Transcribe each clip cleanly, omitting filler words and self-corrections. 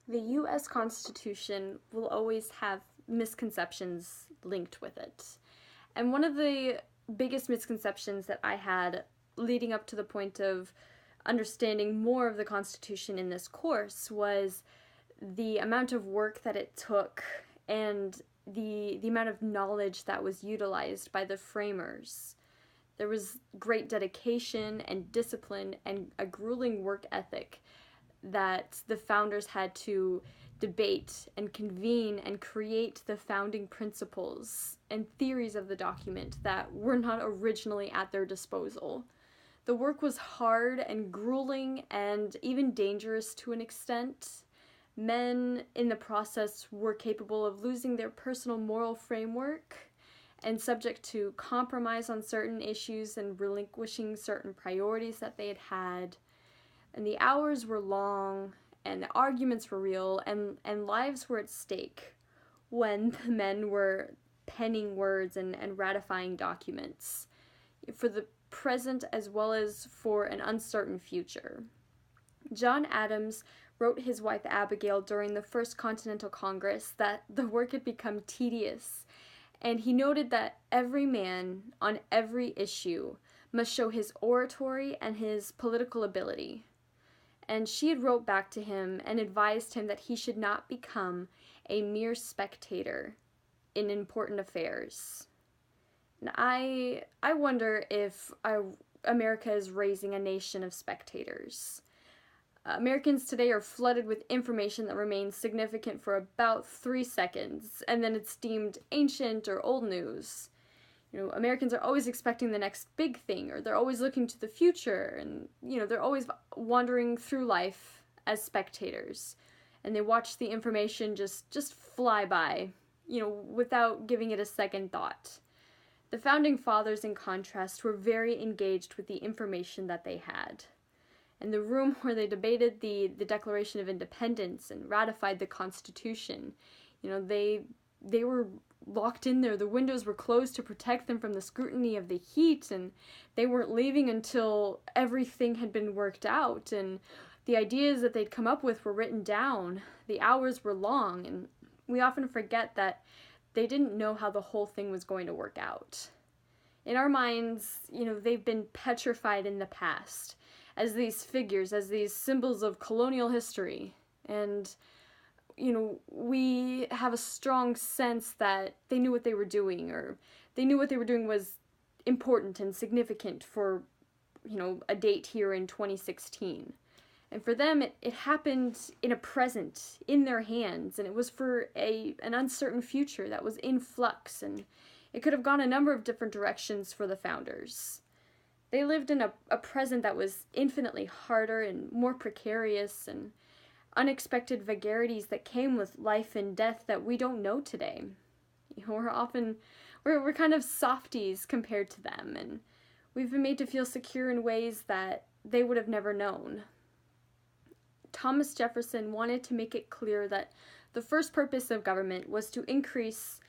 The US Constitution will always have misconceptions linked with it. And one of the biggest misconceptions that I had leading up to the point of understanding more of the Constitution in this course was the amount of work that it took and the amount of knowledge that was utilized by the framers. There was great dedication and discipline and a grueling work ethic that the founders had to debate and convene and create the founding principles and theories of the document that were not originally at their disposal. The work was hard and grueling and even dangerous to an extent. Men in the process were capable of losing their personal moral framework and subject to compromise on certain issues and relinquishing certain priorities that they had had. And the hours were long, and the arguments were real, and lives were at stake when the men were penning words and ratifying documents for the present as well as for an uncertain future. John Adams wrote his wife Abigail during the First Continental Congress that the work had become tedious, and he noted that every man on every issue must show his oratory and his political ability. And she had wrote back to him and advised him that he should not become a mere spectator in important affairs. And I wonder if America is raising a nation of spectators. Americans today are flooded with information that remains significant for about 3 seconds, and then it's deemed ancient or old news. Americans are always expecting the next big thing, or they're always looking to the future, and, they're always wandering through life as spectators. And they watch the information just fly by, without giving it a second thought. The founding fathers, in contrast, were very engaged with the information that they had. And the room where they debated the Declaration of Independence and ratified the Constitution, they were locked in there. The windows were closed to protect them from the scrutiny of the heat, and they weren't leaving until everything had been worked out, and the ideas that they'd come up with were written down. The hours were long, and we often forget that they didn't know how the whole thing was going to work out. In our minds, they've been petrified in the past as these figures, as these symbols of colonial history, and we have a strong sense that they knew what they were doing, or they knew what they were doing was important and significant for, a date here in 2016. And for them, it happened in a present, in their hands, and it was for an uncertain future that was in flux, and it could have gone a number of different directions for the founders. They lived in a present that was infinitely harder and more precarious, and unexpected vagaries that came with life and death that we don't know today. We're kind of softies compared to them, and we've been made to feel secure in ways that they would have never known. Thomas Jefferson wanted to make it clear that the first purpose of government was to increase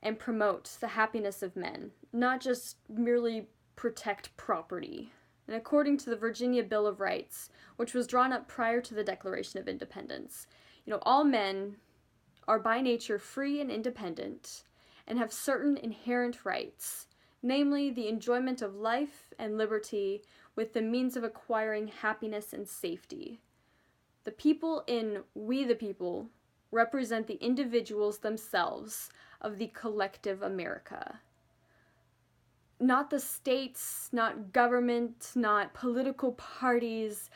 and promote the happiness of men, not just merely protect property. And according to the Virginia Bill of Rights, which was drawn up prior to the Declaration of Independence, all men are by nature free and independent and have certain inherent rights, namely the enjoyment of life and liberty with the means of acquiring happiness and safety. The people in We the People represent the individuals themselves of the collective America. Not the states, not government, not political parties,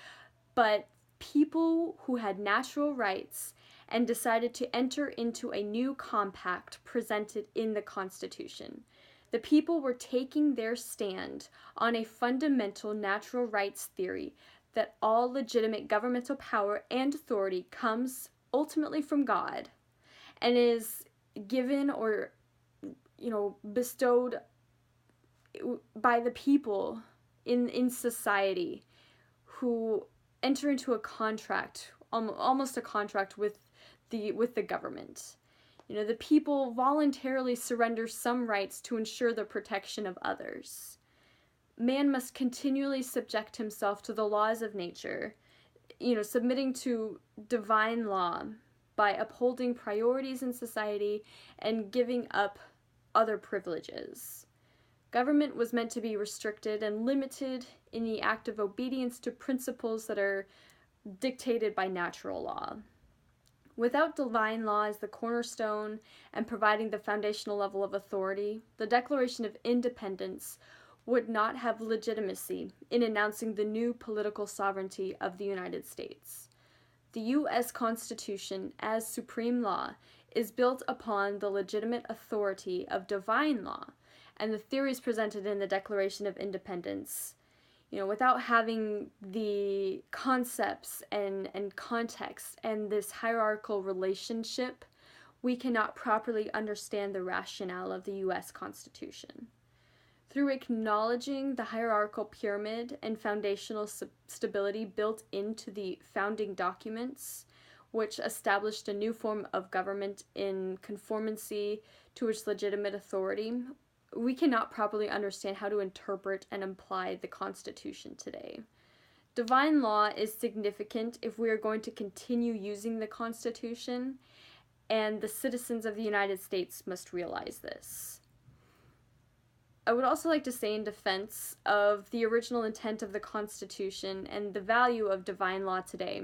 but people who had natural rights and decided to enter into a new compact presented in the Constitution. The people were taking their stand on a fundamental natural rights theory that all legitimate governmental power and authority comes ultimately from God and is given or, bestowed by the people in society who enter into a contract, almost a contract with the government. The people voluntarily surrender some rights to ensure the protection of others. Man must continually subject himself to the laws of nature submitting to divine law by upholding priorities in society and giving up other privileges. Government was meant to be restricted and limited in the act of obedience to principles that are dictated by natural law. Without divine law as the cornerstone and providing the foundational level of authority, the Declaration of Independence would not have legitimacy in announcing the new political sovereignty of the United States. The U.S. Constitution, as supreme law, is built upon the legitimate authority of divine law, and the theories presented in the Declaration of Independence, without having the concepts and context and this hierarchical relationship, we cannot properly understand the rationale of the U.S. Constitution. Through acknowledging the hierarchical pyramid and foundational stability built into the founding documents, which established a new form of government in conformity to its legitimate authority, we cannot properly understand how to interpret and apply the Constitution today. Divine law is significant if we are going to continue using the Constitution, and the citizens of the United States must realize this. I would also like to say in defense of the original intent of the Constitution and the value of divine law today,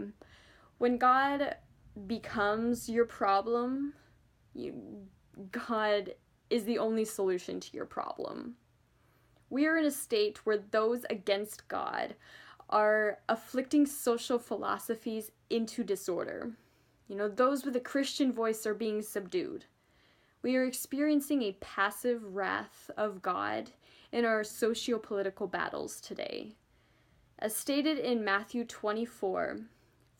when God becomes your problem, God is the only solution to your problem. We are in a state where those against God are afflicting social philosophies into disorder. Those with a Christian voice are being subdued. We are experiencing a passive wrath of God in our socio-political battles today. As stated in Matthew 24,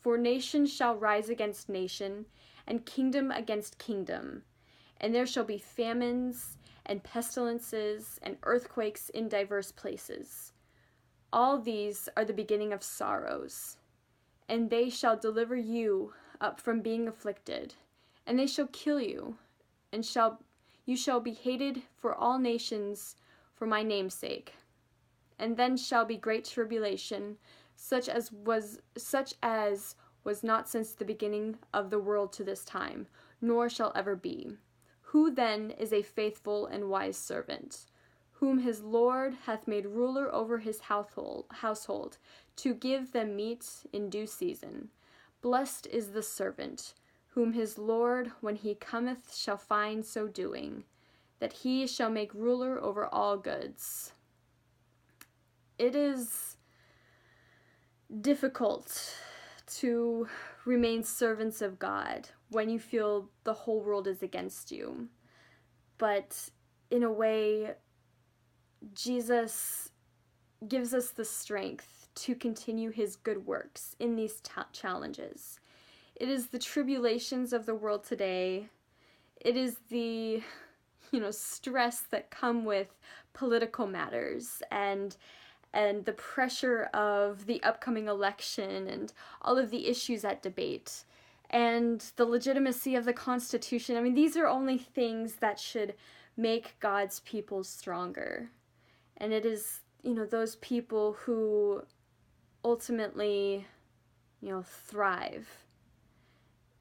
"For nation shall rise against nation, and kingdom against kingdom, and there shall be famines and pestilences and earthquakes in diverse places. All these are the beginning of sorrows. And they shall deliver you up from being afflicted, and they shall kill you, and you shall be hated for all nations for my name's sake. And then shall be great tribulation, such as was not since the beginning of the world to this time, nor shall ever be. Who then is a faithful and wise servant, whom his Lord hath made ruler over his household, to give them meat in due season? Blessed is the servant, whom his Lord, when he cometh, shall find so doing, that he shall make ruler over all goods." It is difficult to remain servants of God when you feel the whole world is against you. But in a way, Jesus gives us the strength to continue his good works in these challenges. It is the tribulations of the world today. It is the, stress that come with political matters and the pressure of the upcoming election and all of the issues at debate and the legitimacy of the Constitution. These are only things that should make God's people stronger. And it is, those people who ultimately, thrive.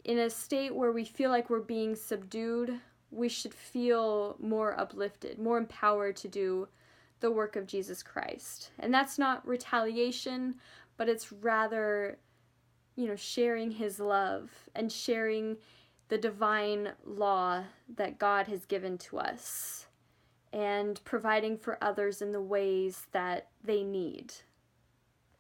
In a state where we feel like we're being subdued, we should feel more uplifted, more empowered to do the work of Jesus Christ. And that's not retaliation, but it's rather, sharing his love and sharing the divine law that God has given to us and providing for others in the ways that they need.